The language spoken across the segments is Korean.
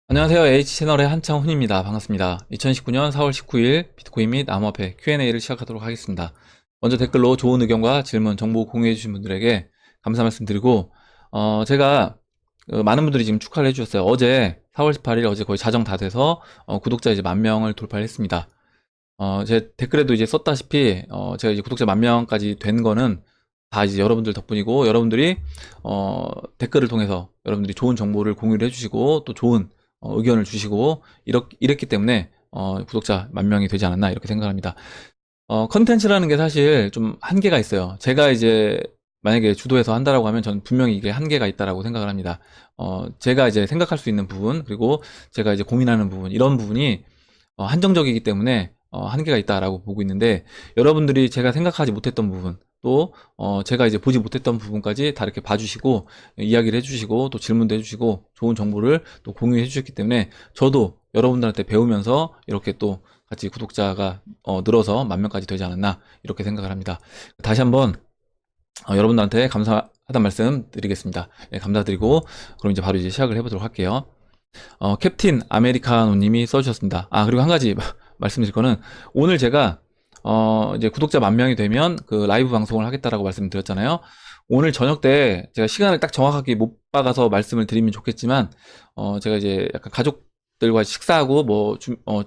안녕하세요. H채널의 한창훈입니다. 반갑습니다. 2019년 4월 19일 비트코인 및 암호화폐 Q&A를 시작하도록 하겠습니다. 먼저 댓글로 좋은 의견과 질문, 정보 공유해주신 분들에게 감사 말씀드리고 제가 많은 분들이 지금 축하를 해주셨어요. 어제 4월 18일 어제 거의 자정 다 돼서 구독자 이제 10,000명을 돌파를 했습니다. 제 댓글에도 이제 썼다시피 제가 이제 구독자 10,000명까지 된 거는 다 이제 여러분들 덕분이고, 여러분들이 댓글을 통해서 여러분들이 좋은 정보를 공유를 해주시고 또 좋은 의견을 주시고 이랬기 때문에 구독자 10,000명이 되지 않았나 이렇게 생각합니다. 컨텐츠라는 게 사실 좀 한계가 있어요. 제가 이제 만약에 주도해서 한다라고 하면 저는 분명히 이게 한계가 있다라고 생각을 합니다. 제가 이제 생각할 수 있는 부분, 그리고 제가 이제 고민하는 부분, 이런 부분이 한정적이기 때문에 한계가 있다라고 보고 있는데, 여러분들이 제가 생각하지 못했던 부분, 또 제가 이제 보지 못했던 부분까지 다 이렇게 봐주시고 이야기를 해주시고 또 질문도 해주시고 좋은 정보를 또 공유해 주셨기 때문에 저도 여러분들한테 배우면서 이렇게 또 같이 구독자가 늘어서 10,000명까지 되지 않았나 이렇게 생각을 합니다. 다시 한번 여러분들한테 감사하다는 말씀 드리겠습니다. 네, 감사드리고 그럼 이제 바로 이제 시작을 해보도록 할게요. 캡틴 아메리카노 님이 써주셨습니다. 그리고 한 가지 말씀드릴 거는, 오늘 제가 이제 구독자 10,000명이 되면 그 라이브 방송을 하겠다라고 말씀드렸잖아요. 오늘 저녁 때 제가 시간을 딱 정확하게 못 박아서 말씀을 드리면 좋겠지만, 제가 이제 약간 가족들과 식사하고 뭐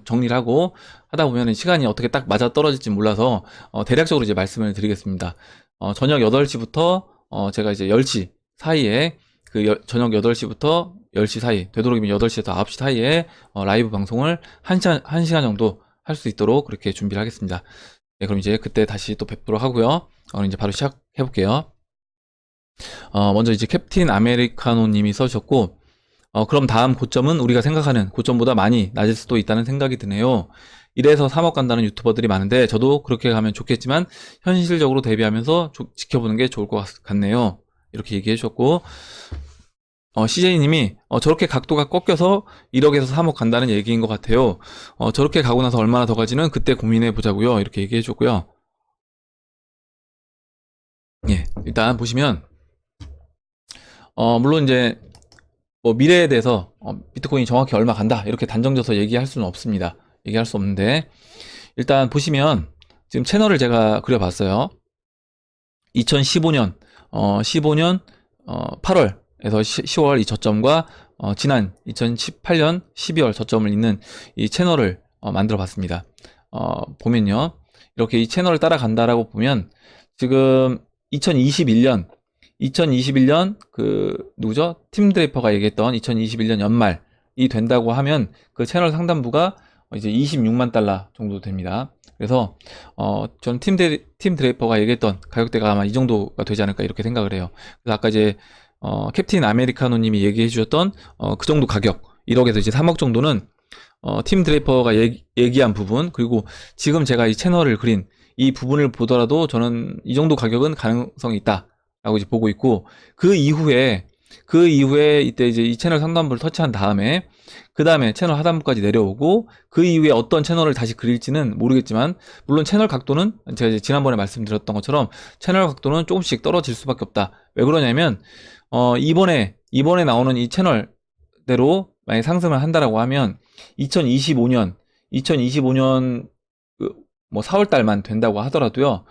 정리를 하고 하다 보면 시간이 어떻게 딱 맞아 떨어질지 몰라서 대략적으로 이제 말씀을 드리겠습니다. 저녁 8시부터 제가 이제 10시 사이에 저녁 8시부터 10시 사이, 되도록이면 8시에서 9시 사이에 라이브 방송을 1시간 정도 할 수 있도록 그렇게 준비를 하겠습니다. 네, 그럼 이제 그때 다시 또 뵙도록 하고요. 이제 바로 시작해 볼게요. 먼저 이제 캡틴 아메리카노 님이 써주셨고, 그럼 다음 고점은 우리가 생각하는 고점보다 많이 낮을 수도 있다는 생각이 드네요. 이래서 3억 간다는 유튜버들이 많은데 저도 그렇게 가면 좋겠지만 현실적으로 대비하면서 지켜보는 게 좋을 것 같네요. 이렇게 얘기해 주셨고, CJ님이 저렇게 각도가 꺾여서 1억에서 3억 간다는 얘기인 것 같아요. 저렇게 가고 나서 얼마나 더 가지는 그때 고민해 보자고요. 이렇게 얘기해 줬고요. 예, 일단 보시면 물론 이제 뭐 미래에 대해서 비트코인이 정확히 얼마 간다 이렇게 단정져서 얘기할 수는 없습니다. 얘기할 수 없는데, 일단 보시면 지금 채널을 제가 그려봤어요. 2015년 8월 에서 10월 이 저점과 지난 2018년 12월 저점을 잇는 이 채널을 만들어 봤습니다. 보면요, 이렇게 이 채널을 따라간다라고 보면 지금 2021년 그 누구죠? 팀 드레이퍼가 얘기했던 2021년 연말이 된다고 하면 그 채널 상단부가 이제 26만 달러 정도 됩니다. 그래서 전 팀 드레이퍼가 얘기했던 가격대가 아마 이 정도가 되지 않을까 이렇게 생각을 해요. 그래서 아까 이제 캡틴 아메리카노 님이 얘기해 주셨던 그 정도 가격, 1억에서 이제 3억 정도는 팀 드레이퍼가 얘기한 부분, 그리고 지금 제가 이 채널을 그린 이 부분을 보더라도 저는 이 정도 가격은 가능성이 있다 라고 이제 보고 있고, 그 이후에 이때 이제 이 채널 상단부를 터치한 다음에 그 다음에 채널 하단부까지 내려오고, 그 이후에 어떤 채널을 다시 그릴지는 모르겠지만, 물론 채널 각도는 제가 이제 지난번에 말씀드렸던 것처럼 채널 각도는 조금씩 떨어질 수밖에 없다. 왜 그러냐면 이번에 나오는 이 채널대로 만약 상승을 한다라고 하면 2025년 뭐 4월 달만 된다고 하더라도요,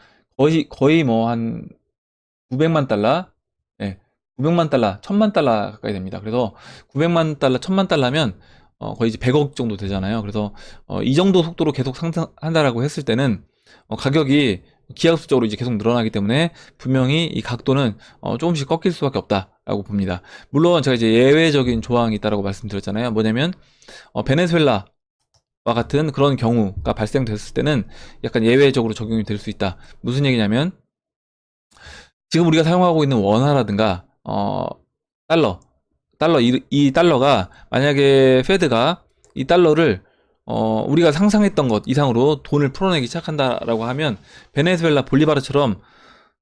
거의 뭐 한 900만 달러, 예, 900만 달러, 1000만 달러 가까이 됩니다. 그래서 900만 달러, 1000만 달러면 거의 이제 100억 정도 되잖아요. 그래서 이 정도 속도로 계속 상승한다라고 했을 때는 가격이 기하급수적으로 이제 계속 늘어나기 때문에 분명히 이 각도는 조금씩 꺾일 수밖에 없다라고 봅니다. 물론 제가 이제 예외적인 조항이 있다라고 말씀드렸잖아요. 뭐냐면 베네수엘라와 같은 그런 경우가 발생됐을 때는 약간 예외적으로 적용이 될 수 있다. 무슨 얘기냐면, 지금 우리가 사용하고 있는 원화라든가 달러 이 달러가 만약에 페드가 이 달러를 우리가 상상했던 것 이상으로 돈을 풀어내기 시작한다라고 하면 베네수엘라 볼리바르처럼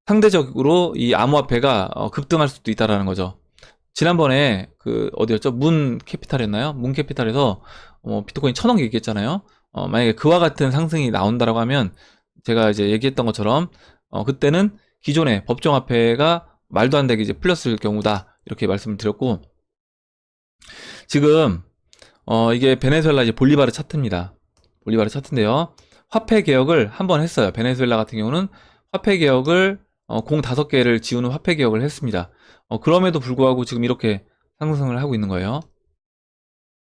상대적으로 이 암호화폐가 급등할 수도 있다라는 거죠. 지난번에 그 어디였죠? 문 캐피탈이었나요? 문 캐피탈에서 비트코인 1,000억 얘기했잖아요. 만약에 그와 같은 상승이 나온다라고 하면 제가 이제 얘기했던 것처럼 그때는 기존의 법정화폐가 말도 안 되게 이제 풀렸을 경우다 이렇게 말씀을 드렸고, 지금 이게 베네수엘라 이제 볼리바르 차트입니다. 볼리바르 차트인데요. 화폐 개혁을 한번 했어요. 베네수엘라 같은 경우는 화폐 개혁을 공 5개를 지우는 화폐 개혁을 했습니다. 그럼에도 불구하고 지금 이렇게 상승을 하고 있는 거예요.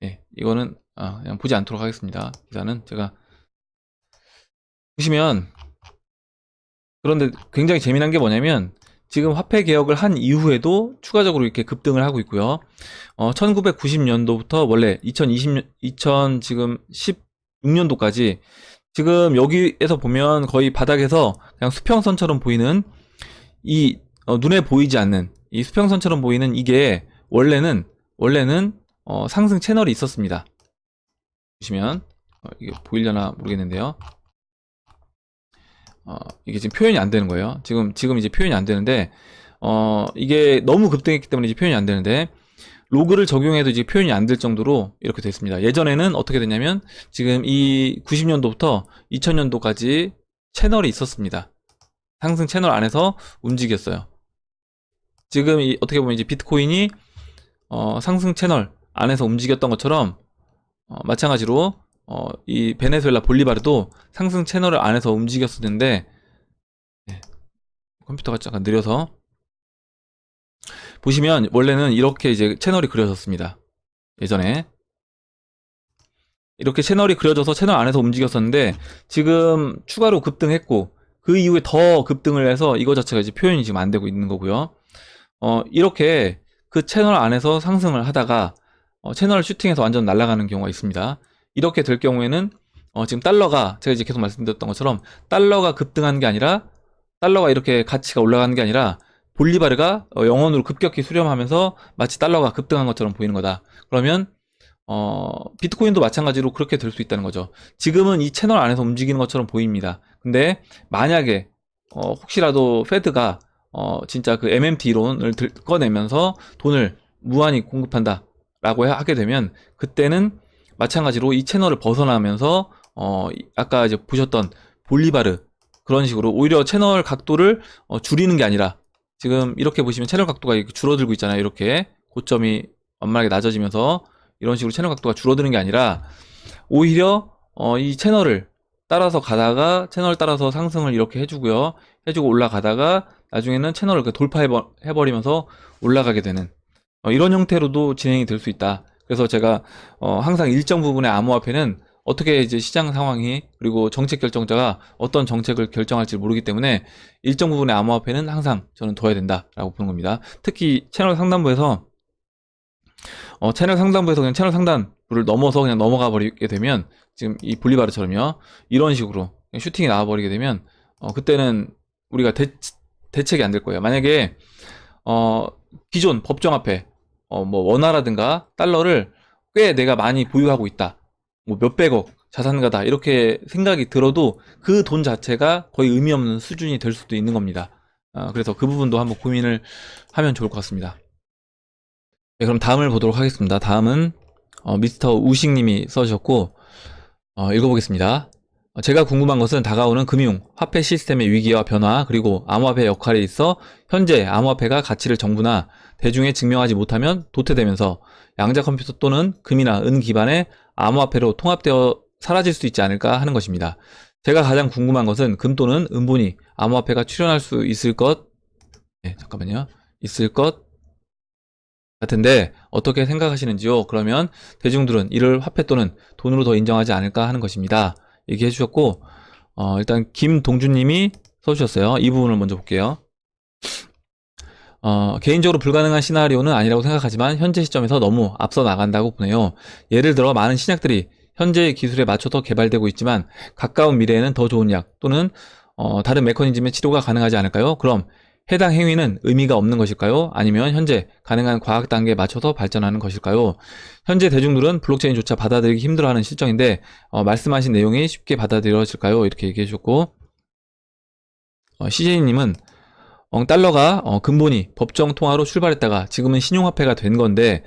예, 이거는 그냥 보지 않도록 하겠습니다. 기사는 제가 보시면, 그런데 굉장히 재미난 게 뭐냐면 지금 화폐 개혁을 한 이후에도 추가적으로 이렇게 급등을 하고 있고요. 1990년도부터 원래 2020 지금 16년도까지 지금 여기에서 보면 거의 바닥에서 그냥 수평선처럼 보이는 이 눈에 보이지 않는 이 수평선처럼 보이는 이게 원래는 상승 채널이 있었습니다. 보시면 이게 보이려나 모르겠는데요. 이게 지금 표현이 안 되는 거예요. 지금 이제 표현이 안 되는데, 이게 너무 급등했기 때문에 이제 표현이 안 되는데, 로그를 적용해도 이제 표현이 안 될 정도로 이렇게 됐습니다. 예전에는 어떻게 됐냐면, 지금 이 90년도부터 2000년도까지 채널이 있었습니다. 상승 채널 안에서 움직였어요. 지금 어떻게 보면 이제 비트코인이, 상승 채널 안에서 움직였던 것처럼, 마찬가지로 이 베네수엘라 볼리바르도 상승 채널을 안에서 움직였었는데, 네, 컴퓨터가 잠깐 느려서 보시면 원래는 이렇게 이제 채널이 그려졌습니다. 예전에 이렇게 채널이 그려져서 채널 안에서 움직였었는데 지금 추가로 급등했고 그 이후에 더 급등을 해서 이거 자체가 이제 표현이 지금 안 되고 있는 거고요. 이렇게 그 채널 안에서 상승을 하다가 채널을 슈팅해서 완전 날아가는 경우가 있습니다. 이렇게 될 경우에는 지금 달러가, 제가 이제 계속 말씀드렸던 것처럼 달러가 급등한 게 아니라, 달러가 이렇게 가치가 올라가는 게 아니라 볼리바르가 0원으로 급격히 수렴하면서 마치 달러가 급등한 것처럼 보이는 거다. 그러면 비트코인도 마찬가지로 그렇게 될 수 있다는 거죠. 지금은 이 채널 안에서 움직이는 것처럼 보입니다. 근데 만약에 혹시라도 페드가 진짜 그 MMT 이론을 꺼내면서 돈을 무한히 공급한다 라고 하게 되면, 그때는 마찬가지로 이 채널을 벗어나면서 아까 이제 보셨던 볼리바르 그런 식으로 오히려 채널 각도를 줄이는 게 아니라, 지금 이렇게 보시면 채널 각도가 줄어들고 있잖아요. 이렇게 고점이 완만하게 낮아지면서 이런 식으로 채널 각도가 줄어드는 게 아니라 오히려 이 채널을 따라서 가다가 채널 따라서 상승을 이렇게 해주고 올라가다가 나중에는 채널을 돌파해버리면서 올라가게 되는 이런 형태로도 진행이 될 수 있다. 그래서 제가 항상 일정 부분의 암호화폐는 어떻게 이제 시장 상황이, 그리고 정책 결정자가 어떤 정책을 결정할지 모르기 때문에 일정 부분의 암호화폐는 항상 저는 둬야 된다라고 보는 겁니다. 특히 채널 상단부에서 그냥 채널 상단부를 넘어서 그냥 넘어가 버리게 되면, 지금 이 볼리바르처럼요, 이런 식으로 그냥 슈팅이 나와 버리게 되면 그때는 우리가 대책이 안 될 거예요. 만약에 기존 법정화폐 뭐 원화라든가 달러를 꽤 내가 많이 보유하고 있다, 뭐 몇백억 자산가다 이렇게 생각이 들어도 그 돈 자체가 거의 의미 없는 수준이 될 수도 있는 겁니다. 그래서 그 부분도 한번 고민을 하면 좋을 것 같습니다. 네, 그럼 다음을 보도록 하겠습니다. 다음은 미스터 우식님이 써주셨고, 읽어보겠습니다. 제가 궁금한 것은 다가오는 금융, 화폐 시스템의 위기와 변화, 그리고 암호화폐의 역할에 있어 현재 암호화폐가 가치를 정부나 대중에 증명하지 못하면 도태되면서 양자 컴퓨터 또는 금이나 은 기반의 암호화폐로 통합되어 사라질 수 있지 않을까 하는 것입니다. 제가 가장 궁금한 것은 금 또는 은본이 암호화폐가 출현할 수 있을 것 같은데 어떻게 생각하시는지요? 그러면 대중들은 이를 화폐 또는 돈으로 더 인정하지 않을까 하는 것입니다. 얘기해 주셨고, 일단 김동준님이 써주셨어요. 이 부분을 먼저 볼게요. 개인적으로 불가능한 시나리오는 아니라고 생각하지만 현재 시점에서 너무 앞서 나간다고 보네요. 예를 들어 많은 신약들이 현재의 기술에 맞춰서 개발되고 있지만 가까운 미래에는 더 좋은 약 또는 다른 메커니즘의 치료가 가능하지 않을까요? 그럼 해당 행위는 의미가 없는 것일까요? 아니면 현재 가능한 과학 단계에 맞춰서 발전하는 것일까요? 현재 대중들은 블록체인조차 받아들이기 힘들어하는 실정인데 말씀하신 내용이 쉽게 받아들여질까요? 이렇게 얘기해 주셨고, CJ님은 달러가 근본이 법정 통화로 출발했다가 지금은 신용화폐가 된 건데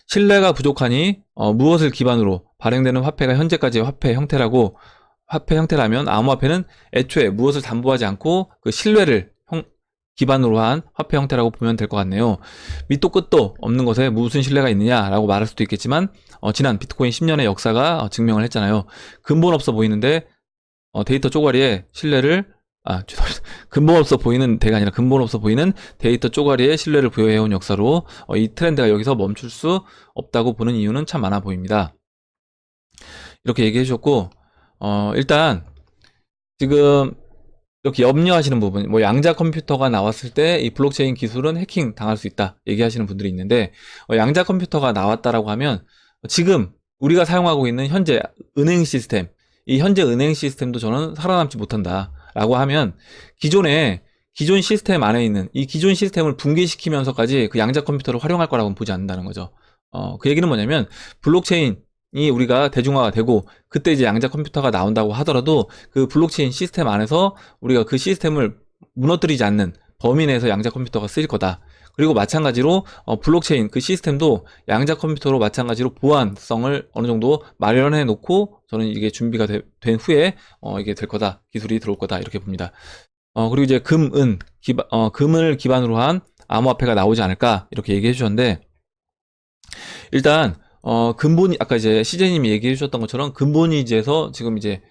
신뢰가 부족하니 무엇을 기반으로 발행되는 화폐가 현재까지의 화폐 형태라고 화폐 형태라면 암호화폐는 애초에 무엇을 담보하지 않고 그 신뢰를 기반으로 한 화폐 형태라고 보면 될 것 같네요. 밑도 끝도 없는 것에 무슨 신뢰가 있느냐라고 말할 수도 있겠지만 지난 비트코인 10년의 역사가 증명을 했잖아요. 근본 없어 보이는데 데이터 쪼가리에 신뢰를 죄송합니다. 근본 없어 보이는 대가 아니라 근본 없어 보이는 데이터 쪼가리에 신뢰를 부여해온 역사로 이 트렌드가 여기서 멈출 수 없다고 보는 이유는 참 많아 보입니다. 이렇게 얘기해 주셨고 일단 지금 이렇게 염려하시는 부분, 뭐 양자 컴퓨터가 나왔을 때 이 블록체인 기술은 해킹 당할 수 있다 얘기하시는 분들이 있는데 양자 컴퓨터가 나왔다라고 하면 지금 우리가 사용하고 있는 현재 은행 시스템, 이 현재 은행 시스템도 저는 살아남지 못한다 라고 하면 기존 시스템 안에 있는 이 기존 시스템을 붕괴시키면서까지 그 양자 컴퓨터를 활용할 거라고는 보지 않는다는 거죠. 그 얘기는 뭐냐면 블록체인이 우리가 대중화가 되고 그때 이제 양자 컴퓨터가 나온다고 하더라도 그 블록체인 시스템 안에서 우리가 그 시스템을 무너뜨리지 않는 범위 내에서 양자 컴퓨터가 쓰일 거다. 그리고 마찬가지로 블록체인 그 시스템도 양자 컴퓨터로 마찬가지로 보안성을 어느 정도 마련해 놓고 저는 이게 준비가 된 후에 이게 될 거다. 기술이 들어올 거다. 이렇게 봅니다. 그리고 이제 금을 기반으로 한 암호화폐가 나오지 않을까 이렇게 얘기해 주셨는데 일단 근본이 아까 이제 CJ님이 얘기해 주셨던 것처럼 근본이지에서 지금 이제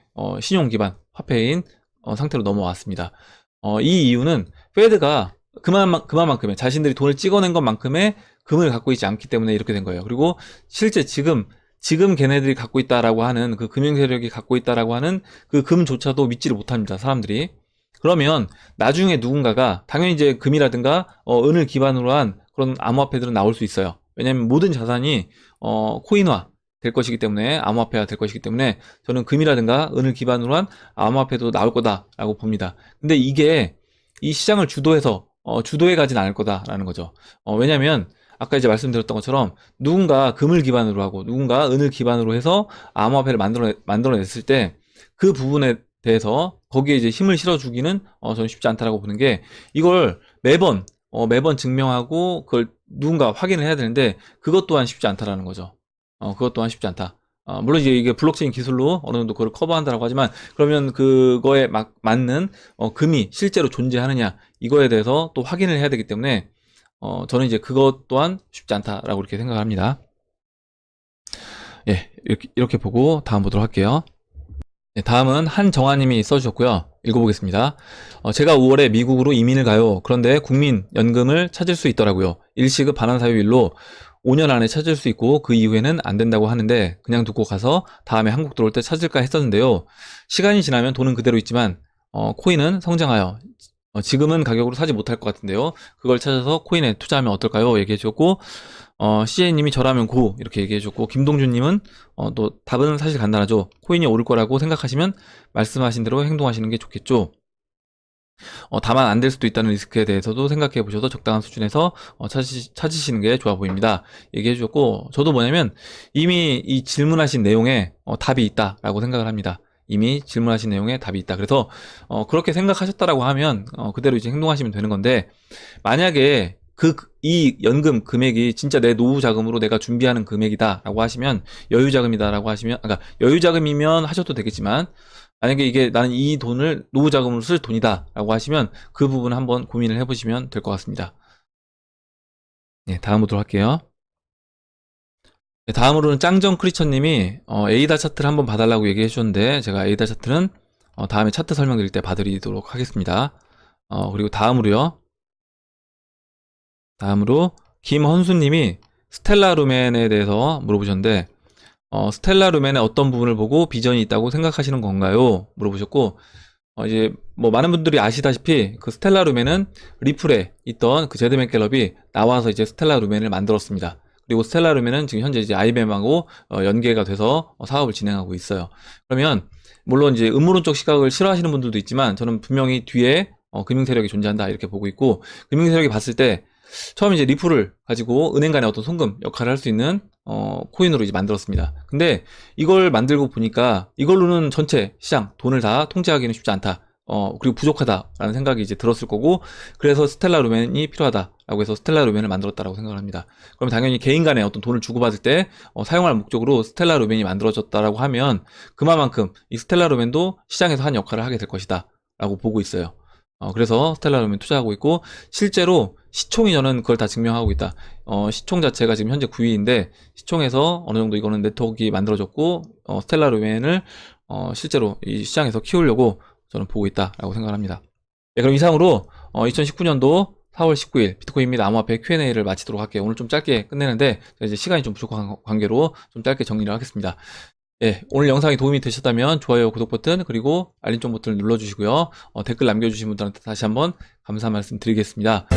신용 기반 화폐인 상태로 넘어왔습니다. 이 이유는 페드가 그만큼의 자신들이 돈을 찍어낸 것만큼의 금을 갖고 있지 않기 때문에 이렇게 된 거예요. 그리고 실제 지금 걔네들이 갖고 있다라고 하는 그 금융 세력이 갖고 있다라고 하는 그 금조차도 믿지를 못합니다. 사람들이. 그러면 나중에 누군가가 당연히 이제 금이라든가 은을 기반으로 한 그런 암호화폐들은 나올 수 있어요. 왜냐하면 모든 자산이 코인화 될 것이기 때문에 암호화폐가 될 것이기 때문에 저는 금이라든가 은을 기반으로 한 암호화폐도 나올 거다라고 봅니다. 근데 이게 이 시장을 주도해 가진 않을 거다라는 거죠. 왜냐면 아까 이제 말씀드렸던 것처럼 누군가 금을 기반으로 하고 누군가 은을 기반으로 해서 암호화폐를 만들어냈을 때 그 부분에 대해서 거기에 이제 힘을 실어주기는 저는 쉽지 않다라고 보는 게 이걸 매번 증명하고 그걸 누군가 확인을 해야 되는데 그것 또한 쉽지 않다라는 거죠. 그것 또한 쉽지 않다. 물론 이게 블록체인 기술로 어느 정도 그걸 커버한다라고 하지만 그러면 그거에 맞는 금이 실제로 존재하느냐 이거에 대해서 또 확인을 해야 되기 때문에 저는 이제 그것 또한 쉽지 않다라고 이렇게 생각을 합니다. 예, 이렇게 보고 다음 보도록 할게요. 네, 다음은 한정아님이 써주셨고요. 읽어보겠습니다. 제가 5월에 미국으로 이민을 가요. 그런데 국민연금을 찾을 수 있더라고요. 일시급 반환사유일로 5년 안에 찾을 수 있고 그 이후에는 안 된다고 하는데 그냥 두고 가서 다음에 한국 들어올 때 찾을까 했었는데요. 시간이 지나면 돈은 그대로 있지만 코인은 성장하여 지금은 가격으로 사지 못할 것 같은데요. 그걸 찾아서 코인에 투자하면 어떨까요? 얘기해 주셨고 CJ님이 저라면 고 이렇게 얘기해 줬고 김동준님은 또 답은 사실 간단하죠. 코인이 오를 거라고 생각하시면 말씀하신 대로 행동하시는 게 좋겠죠. 다만 안 될 수도 있다는 리스크에 대해서도 생각해 보셔서 적당한 수준에서 찾으시는 게 좋아 보입니다. 얘기해 주셨고 저도 뭐냐면 이미 이 질문하신 내용에 답이 있다라고 생각을 합니다. 이미 질문하신 내용에 답이 있다. 그래서 그렇게 생각하셨다라고 하면 그대로 이제 행동하시면 되는 건데 만약에 이 연금 금액이 진짜 내 노후 자금으로 내가 준비하는 금액이다라고 하시면 여유 자금이다라고 하시면 그러니까 여유 자금이면 하셔도 되겠지만 만약에 이게 나는 이 돈을 노후 자금으로 쓸 돈이다라고 하시면 그 부분 한번 고민을 해보시면 될 것 같습니다. 네, 다음 보도록 할게요. 네, 다음으로는 짱정 크리처님이 에이다 차트를 한번 봐달라고 얘기해 주셨는데 제가 에이다 차트는 다음에 차트 설명드릴 때 봐드리도록 하겠습니다. 그리고 다음으로 김헌수님이 스텔라 루멘에 대해서 물어보셨는데 스텔라 루멘의 어떤 부분을 보고 비전이 있다고 생각하시는 건가요? 물어보셨고 이제 뭐 많은 분들이 아시다시피 그 스텔라 루멘은 리플에 있던 그 제드 맥갤럽이 나와서 이제 스텔라 루멘을 만들었습니다. 그리고 스텔라 루멘은 지금 현재 이제 IBM하고 연계가 돼서 사업을 진행하고 있어요. 그러면 물론 이제 음모론적 시각을 싫어하시는 분들도 있지만 저는 분명히 뒤에 금융 세력이 존재한다 이렇게 보고 있고 금융 세력이 봤을 때 처음 이제 리플을 가지고 은행 간의 어떤 송금 역할을 할 수 있는 코인으로 이제 만들었습니다. 근데 이걸 만들고 보니까 이걸로는 전체 시장 돈을 다 통제하기는 쉽지 않다. 그리고 부족하다라는 생각이 이제 들었을 거고, 그래서 스텔라 루멘이 필요하다라고 해서 스텔라 루멘을 만들었다라고 생각을 합니다. 그럼 당연히 개인 간에 어떤 돈을 주고받을 때 사용할 목적으로 스텔라 루멘이 만들어졌다라고 하면 그만큼 이 스텔라 루멘도 시장에서 한 역할을 하게 될 것이다 라고 보고 있어요. 그래서 스텔라 루멘 투자하고 있고, 실제로 시총이 저는 그걸 다 증명하고 있다. 시총 자체가 지금 현재 9위인데 시총에서 어느 정도 이거는 네트워크가 만들어졌고, 스텔라 루멘을 실제로 이 시장에서 키우려고 저는 보고 있다라고 생각을 합니다. 네, 그럼 이상으로 2019년도 4월 19일 비트코인 및 암호화폐 Q&A를 마치도록 할게요. 오늘 좀 짧게 끝내는데 이제 시간이 좀 부족한 관계로 좀 짧게 정리를 하겠습니다. 예, 오늘 영상이 도움이 되셨다면 좋아요, 구독 버튼, 그리고 알림종 버튼을 눌러주시고요. 댓글 남겨주신 분들한테 다시 한번 감사 말씀 드리겠습니다.